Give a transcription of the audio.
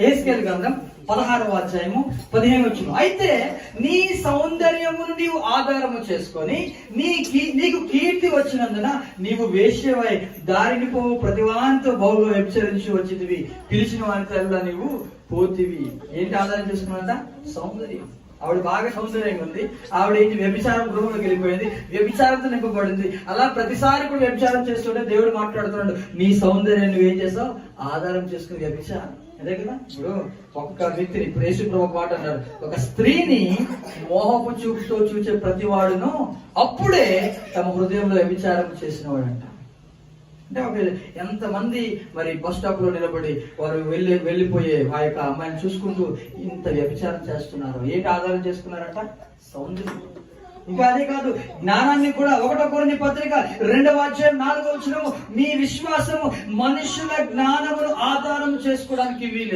యెహెజ్కేలు గ్రంథం 16వ అధ్యాయము 15 అయితే నీ సౌందర్యమును నీవు ఆధారము చేసుకొని నీకు కీర్తి వచ్చినందున నీవు వేశ్యవై దారిని పోవు ప్రతివాంతో బహుగా వ్యభిచరించి వచ్చితివి, పిలిచిన వారితో నీవు పోతివి. ఏంటి ఆధారం చేసుకున్నదంట? సౌందర్యం. ఆవిడ బాగా సౌందర్యంగా ఉంది. ఆవిడ ఏంటి? వ్యభిచారం గృహంలోకి వెళ్ళిపోయింది, వ్యభిచారంతో నింపబడింది. అలా ప్రతిసారి కూడా వ్యభిచారం చేస్తుంటే దేవుడు మాట్లాడుతున్నాడు, నీ సౌందర్యాన్ని నువ్వేం చేసావు? ఆధారం చేసుకుని వ్యభిచారం. అదే కదా. ఇప్పుడు ఒక్క వ్యక్తిని, ఇప్పుడు యేసుప్రభు ఒక మాట అన్నారు, ఒక స్త్రీని మోహపు చూపుతో చూసే ప్రతి వాడును అప్పుడే తమ హృదయంలో వ్యభిచారం చేసిన వాడంట. అంటే ఒక ఎంతమంది మరి బస్ స్టాప్ లో నిలబడి వారు వెళ్ళిపోయే ఆ యొక్క అమ్మాయిని చూసుకుంటూ ఇంత వ్యభిచారం చేస్తున్నారు. ఏంటి ఆధారం చేసుకున్నారంట? సౌందర్యం. ఇంకా అదే కాదు, జ్ఞానాన్ని కూడా 1 కొరింథీ పత్రిక 2వ అధ్యాయం 4వ వచనము, మీ విశ్వాసము మనుషుల జ్ఞానమును ఆధారం చేసుకోవడానికి వీలేదు.